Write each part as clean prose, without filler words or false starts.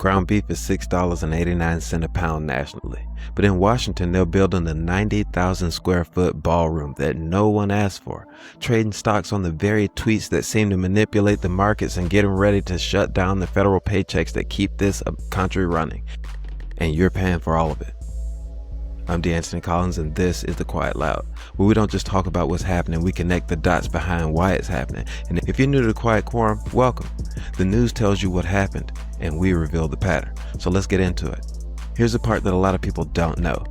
Ground beef is $6.89 a pound nationally. But in Washington, they're building the 90,000 square foot ballroom that no one asked for, trading stocks on the very tweets that seem to manipulate the markets and getting ready to shut down the federal paychecks that keep this country running. And you're paying for all of it. I'm DeAntony Collins, and this is The Quiet Loud, where we don't just talk about what's happening, we connect the dots behind why it's happening. And if you're new to the Quiet Quorum, welcome. The news tells you what happened, and we reveal the pattern. So let's get into it. Here's the part that a lot of people don't know.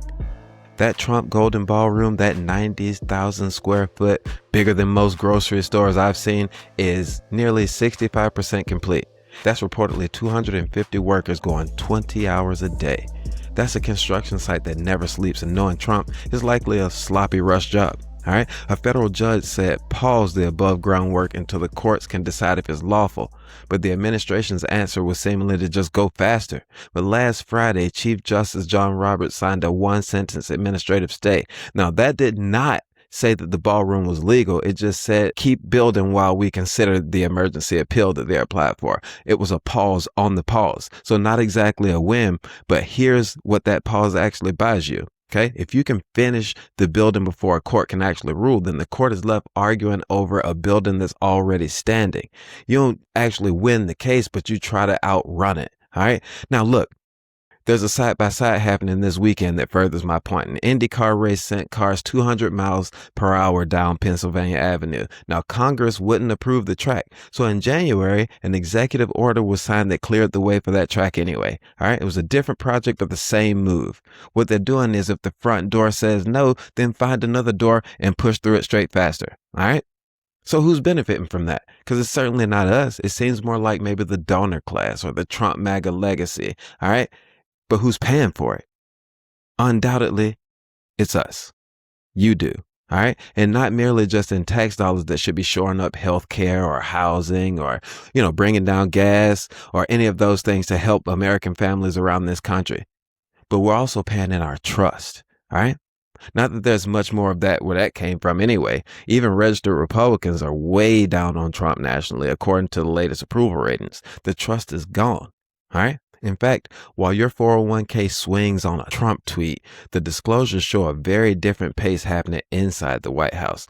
That Trump Golden Ballroom, that 90,000 square foot, bigger than most grocery stores I've seen, is nearly 65% complete. That's reportedly 250 workers going 20 hours a day. That's a construction site that never sleeps, and knowing Trump is likely a sloppy rush job. All right. A federal judge said pause the above ground work until the courts can decide if it's lawful. But the administration's answer was seemingly to just go faster. But last Friday, Chief Justice John Roberts signed a one-sentence administrative stay. Now, that did not say that the ballroom was legal. It just said keep building while we consider the emergency appeal that they applied for. It was a pause on the pause. So not exactly a whim, but here's what that pause actually buys you. Okay, if you can finish the building before a court can actually rule, then the court is left arguing over a building that's already standing. You don't actually win the case, but you try to outrun it. All right. Now, look, there's a side-by-side happening this weekend that furthers my point. An IndyCar race sent cars 200 miles per hour down Pennsylvania Avenue. Now, Congress wouldn't approve the track. So in January, an executive order was signed that cleared the way for that track anyway. All right. It was a different project, but the same move. What they're doing is if the front door says no, then find another door and push through it straight faster. All right. So who's benefiting from that? Because it's certainly not us. It seems more like maybe the donor class or the Trump MAGA legacy. All right. But who's paying for it? Undoubtedly, it's us. You do. All right. And not merely just in tax dollars that should be shoring up health care or housing or, bringing down gas or any of those things to help American families around this country. But we're also paying in our trust. All right. Not that there's much more of that where that came from anyway. Even registered Republicans are way down on Trump nationally, according to the latest approval ratings. The trust is gone. All right. In fact, while your 401k swings on a Trump tweet, the disclosures show a very different pace happening inside the White House.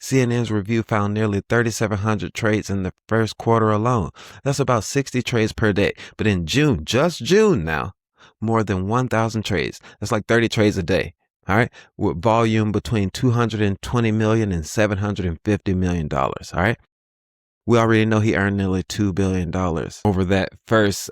CNN's review found nearly 3,700 trades in the first quarter alone. That's about 60 trades per day. But in June, just June now, more than 1,000 trades. That's like 30 trades a day. All right. With volume between $220 million and $750 million. All right. We already know he earned nearly $2 billion over that first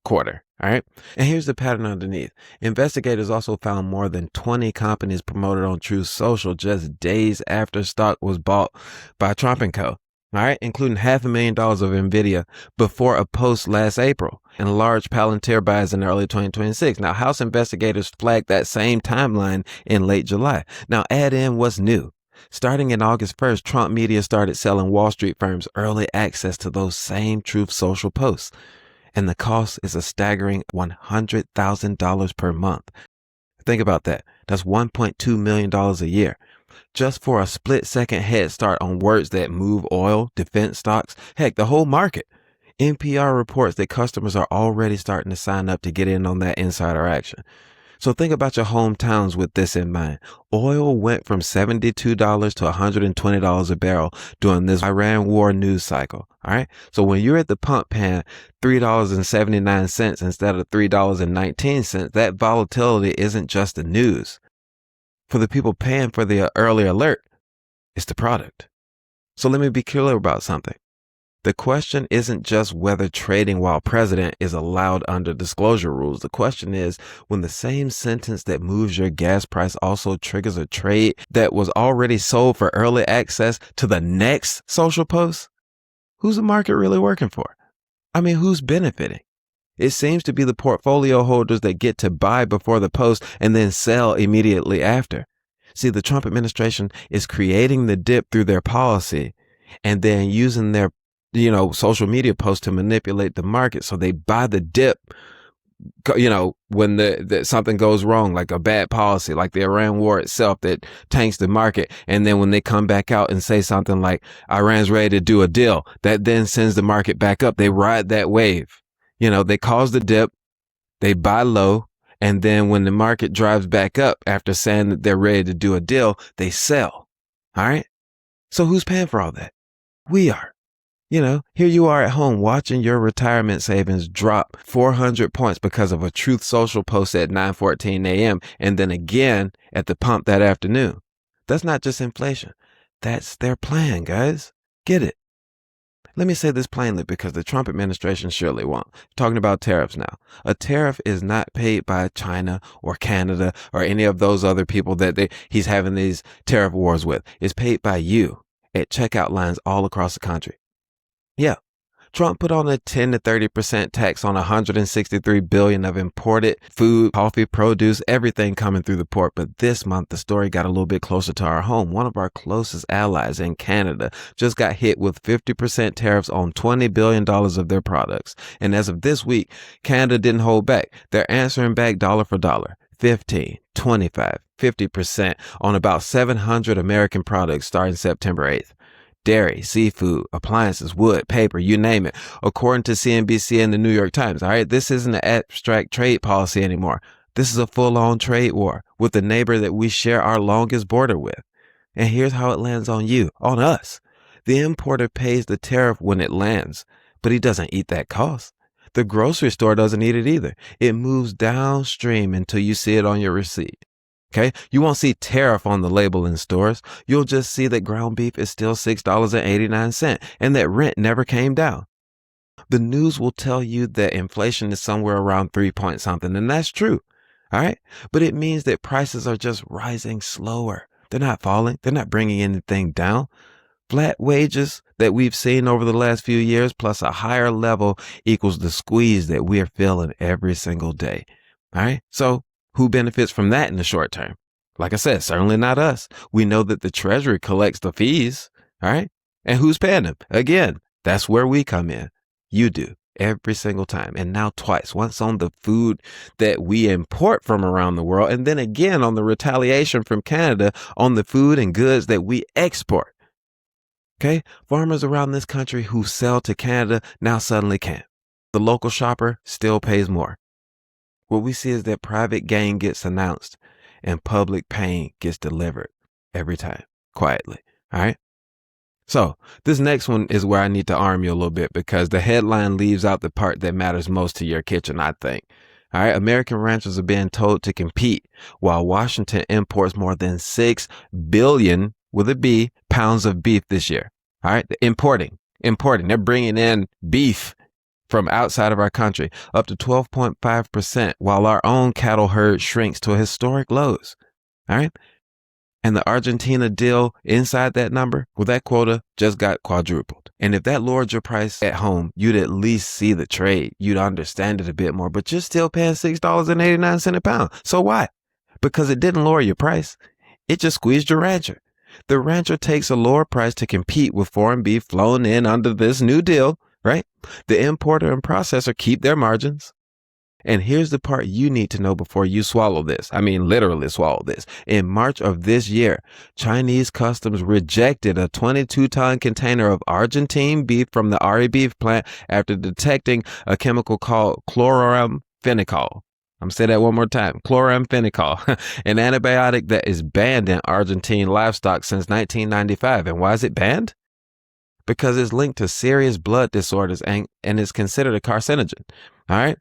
quarter. All right. And here's the pattern underneath. Investigators also found more than 20 companies promoted on Truth Social just days after stock was bought by Trump & Co. All right. Including $500,000 of NVIDIA before a post last April and large Palantir buys in early 2026. Now, House investigators flagged that same timeline in late July. Now, add in what's new. Starting in August 1st, Trump media started selling Wall Street firms early access to those same Truth Social posts. And the cost is a staggering $100,000 per month. Think about that. That's $1.2 million a year. Just for a split-second head start on words that move oil, defense stocks, heck, the whole market. NPR reports that customers are already starting to sign up to get in on that insider action. So think about your hometowns with this in mind. Oil went from $72 to $120 a barrel during this Iran war news cycle. All right. So when you're at the pump paying $3.79 instead of $3.19, that volatility isn't just the news. For the people paying for the early alert, it's the product. So let me be clear about something. The question isn't just whether trading while president is allowed under disclosure rules. The question is, when the same sentence that moves your gas price also triggers a trade that was already sold for early access to the next social post, who's the market really working for? I mean, who's benefiting? It seems to be the portfolio holders that get to buy before the post and then sell immediately after. See, the Trump administration is creating the dip through their policy and then using their social media posts to manipulate the market. So they buy the dip, when the something goes wrong, like a bad policy, like the Iran war itself that tanks the market. And then when they come back out and say something like Iran's ready to do a deal, that then sends the market back up. They ride that wave. They cause the dip, they buy low, and then when the market drives back up after saying that they're ready to do a deal, they sell. All right? So who's paying for all that? We are. Here you are at home watching your retirement savings drop 400 points because of a Truth Social post at 9:14 a.m. and then again at the pump that afternoon. That's not just inflation. That's their plan, guys. Get it? Let me say this plainly because the Trump administration surely won't. Talking about tariffs now. A tariff is not paid by China or Canada or any of those other people that he's having these tariff wars with. It's paid by you at checkout lines all across the country. Yeah. Trump put on a 10 to 30% tax on $163 billion of imported food, coffee, produce, everything coming through the port. But this month, the story got a little bit closer to our home. One of our closest allies in Canada just got hit with 50% tariffs on $20 billion of their products. And as of this week, Canada didn't hold back. They're answering back dollar for dollar. 15, 25, 50% on about 700 American products starting September 8th. Dairy, seafood, appliances, wood, paper, you name it. According to CNBC and the New York Times, all right, this isn't an abstract trade policy anymore. This is a full-on trade war with the neighbor that we share our longest border with. And here's how it lands on you, on us. The importer pays the tariff when it lands, but he doesn't eat that cost. The grocery store doesn't eat it either. It moves downstream until you see it on your receipt. Okay, you won't see tariff on the label in stores. You'll just see that ground beef is still $6.89 and that rent never came down. The news will tell you that inflation is somewhere around 3 point something, and that's true. All right, but it means that prices are just rising slower. They're not falling. They're not bringing anything down. Flat wages that we've seen over the last few years plus a higher level equals the squeeze that we're feeling every single day. All right, so who benefits from that in the short term? Like I said, certainly not us. We know that the Treasury collects the fees, all right? And who's paying them? Again, that's where we come in. You do, every single time. And now twice, once on the food that we import from around the world, and then again on the retaliation from Canada on the food and goods that we export. Okay? Farmers around this country who sell to Canada now suddenly can't. The local shopper still pays more. What we see is that private gain gets announced and public pain gets delivered every time, quietly. All right. So this next one is where I need to arm you a little bit because the headline leaves out the part that matters most to your kitchen, I think. All right. American ranchers are being told to compete while Washington imports more than 6 billion with a B pounds of beef this year. All right. Importing. They're bringing in beef from outside of our country, up to 12.5%, while our own cattle herd shrinks to historic lows. All right. And the Argentina deal inside that number, well, that quota just got quadrupled. And if that lowered your price at home, you'd at least see the trade. You'd understand it a bit more, but you're still paying $6.89 a pound. So why? Because it didn't lower your price. It just squeezed your rancher. The rancher takes a lower price to compete with foreign beef flown in under this new deal. Right? The importer and processor keep their margins. And here's the part you need to know before you swallow this. I mean, literally swallow this. In March of this year, Chinese customs rejected a 22-ton container of Argentine beef from the Ari beef plant after detecting a chemical called chloramphenicol. I'm going to say that one more time. Chloramphenicol, an antibiotic that is banned in Argentine livestock since 1995. And why is it banned? Because it's linked to serious blood disorders and is considered a carcinogen. All right.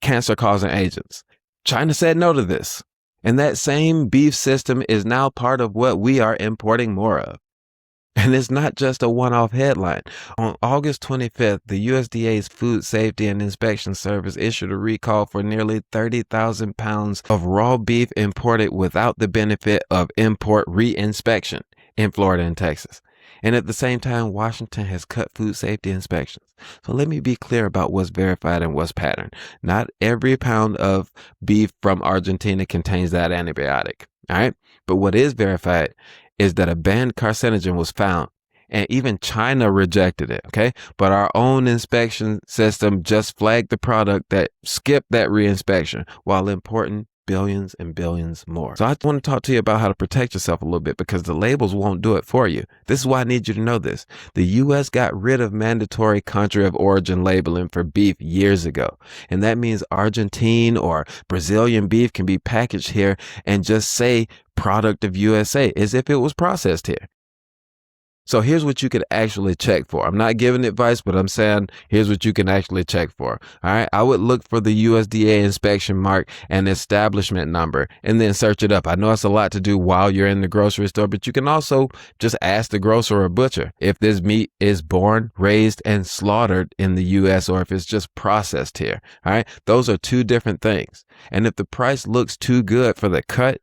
Cancer-causing agents. China said no to this. And that same beef system is now part of what we are importing more of. And it's not just a one-off headline. On August 25th, the USDA's Food Safety and Inspection Service issued a recall for nearly 30,000 pounds of raw beef imported without the benefit of import re-inspection in Florida and Texas. And at the same time, Washington has cut food safety inspections. So let me be clear about what's verified and what's patterned. Not every pound of beef from Argentina contains that antibiotic. All right. But what is verified is that a banned carcinogen was found. And even China rejected it. Okay. But our own inspection system just flagged the product that skipped that reinspection while importing billions and billions more. So I want to talk to you about how to protect yourself a little bit, because the labels won't do it for you. This is why I need you to know this. The U.S. got rid of mandatory country of origin labeling for beef years ago. And that means Argentine or Brazilian beef can be packaged here and just say product of USA as if it was processed here. So here's what you could actually check for. I'm not giving advice, but I'm saying here's what you can actually check for. All right. I would look for the USDA inspection mark and establishment number and then search it up. I know it's a lot to do while you're in the grocery store, but you can also just ask the grocer or butcher if this meat is born, raised, and slaughtered in the US or if it's just processed here. All right. Those are two different things. And if the price looks too good for the cut,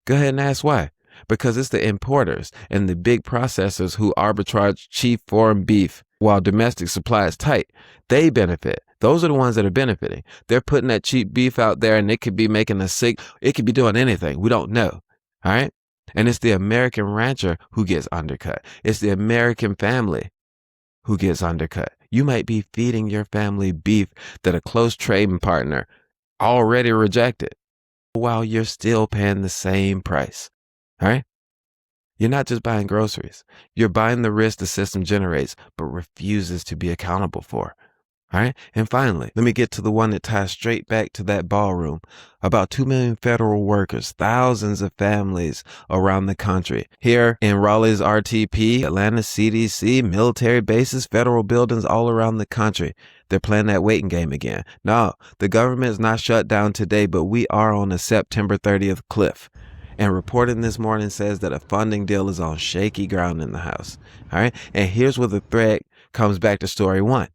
go ahead and ask why. Because it's the importers and the big processors who arbitrage cheap foreign beef while domestic supply is tight. They benefit. Those are the ones that are benefiting. They're putting that cheap beef out there and it could be making us sick. It could be doing anything. We don't know. All right. And it's the American rancher who gets undercut. It's the American family who gets undercut. You might be feeding your family beef that a close trading partner already rejected while you're still paying the same price. All right. You're not just buying groceries. You're buying the risk the system generates, but refuses to be accountable for. All right. And finally, let me get to the one that ties straight back to that ballroom. About 2 million federal workers, thousands of families around the country. Here in Raleigh's RTP, Atlanta CDC, military bases, federal buildings all around the country. They're playing that waiting game again. No, the government is not shut down today, but we are on a September 30th cliff. And reporting this morning says that a funding deal is on shaky ground in the House. All right. And here's where the thread comes back to story one.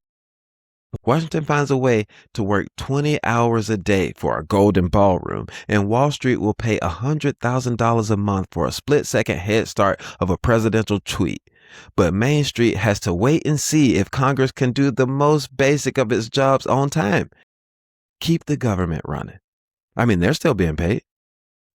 Washington finds a way to work 20 hours a day for a golden ballroom, and Wall Street will pay $100,000 a month for a split-second head start of a presidential tweet. But Main Street has to wait and see if Congress can do the most basic of its jobs on time. Keep the government running. I mean, they're still being paid.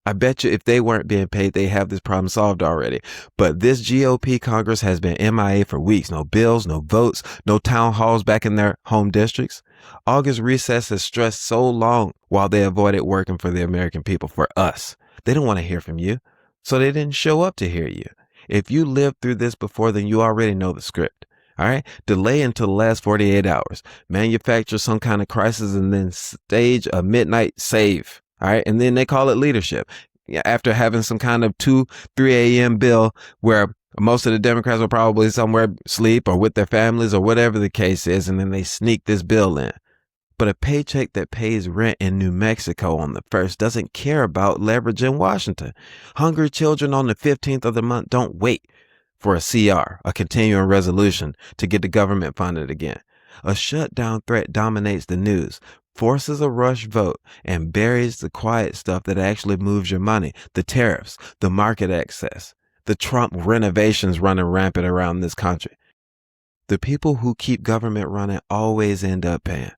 I bet you if they weren't being paid, they have this problem solved already. But this GOP Congress has been MIA for weeks. No bills, no votes, no town halls back in their home districts. August recess has stressed so long while they avoided working for the American people, for us. They don't want to hear from you, so they didn't show up to hear you. If you lived through this before, then you already know the script. All right. Delay until the last 48 hours. Manufacture some kind of crisis and then stage a midnight save. All right. And then they call it leadership after having some kind of 2, 3 a.m. bill where most of the Democrats will probably somewhere sleep or with their families or whatever the case is. And then they sneak this bill in. But a paycheck that pays rent in New Mexico on the 1st doesn't care about leverage in Washington. Hungry children on the 15th of the month don't wait for a CR, a continuing resolution, to get the government funded again. A shutdown threat dominates the news, forces a rush vote, and buries the quiet stuff that actually moves your money, the tariffs, the market access, the Trump renovations running rampant around this country. The people who keep government running always end up paying.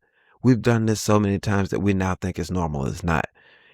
We've done this so many times that we now think it's normal. It's not.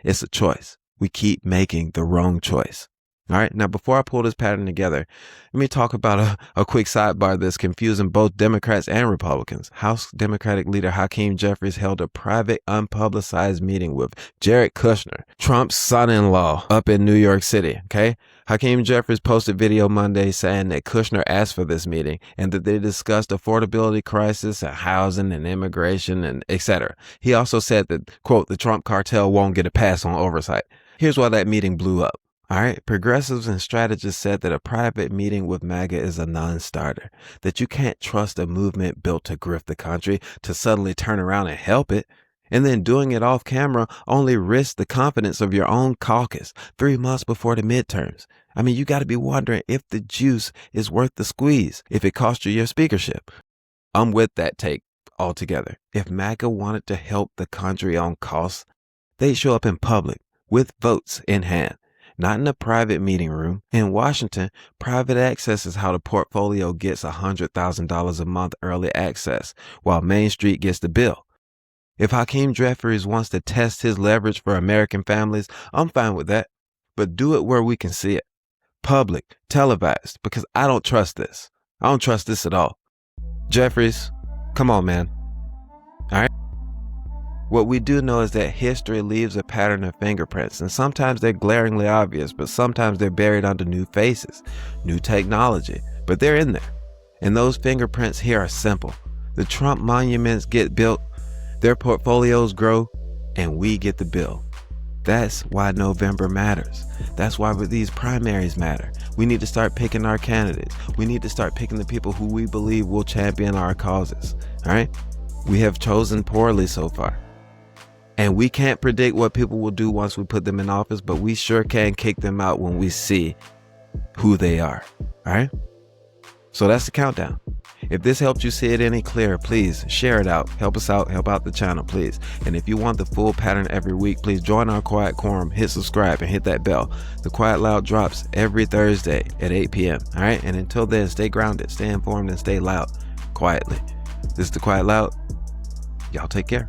It's a choice. We keep making the wrong choice. All right. Now, before I pull this pattern together, let me talk about a quick sidebar that's confusing both Democrats and Republicans. House Democratic leader Hakeem Jeffries held a private, unpublicized meeting with Jared Kushner, Trump's son-in-law, up in New York City. Okay. Hakeem Jeffries posted video Monday saying that Kushner asked for this meeting and that they discussed affordability crisis and housing and immigration and etc. He also said that, quote, the Trump cartel won't get a pass on oversight. Here's why that meeting blew up. All right. Progressives and strategists said that a private meeting with MAGA is a non-starter, that you can't trust a movement built to grift the country to suddenly turn around and help it. And then doing it off camera only risks the confidence of your own caucus 3 months before the midterms. I mean, you got to be wondering if the juice is worth the squeeze, if it cost you your speakership. I'm with that take altogether. If MAGA wanted to help the country on costs, they'd show up in public with votes in hand. Not in a private meeting room. In Washington, private access is how the portfolio gets $100,000 a month early access, while Main Street gets the bill. If Hakeem Jeffries wants to test his leverage for American families, I'm fine with that. But do it where we can see it. Public, televised, because I don't trust this. I don't trust this at all. Jeffries, come on, man. All right? What we do know is that history leaves a pattern of fingerprints, and sometimes they're glaringly obvious, but sometimes they're buried under new faces, new technology, but they're in there. And those fingerprints here are simple. The Trump monuments get built, their portfolios grow, and we get the bill. That's why November matters. That's why these primaries matter. We need to start picking our candidates. We need to start picking the people who we believe will champion our causes. All right? We have chosen poorly so far. And we can't predict what people will do once we put them in office, but we sure can kick them out when we see who they are. All right? So that's the countdown. If this helped you see it any clearer, please share it out. Help us out. Help out the channel, please. And if you want the full pattern every week, please join our Quiet Quorum, hit subscribe, and hit that bell. The Quiet Loud drops every Thursday at 8 p.m. All right? And until then, stay grounded, stay informed, and stay loud quietly. This is the Quiet Loud. Y'all take care.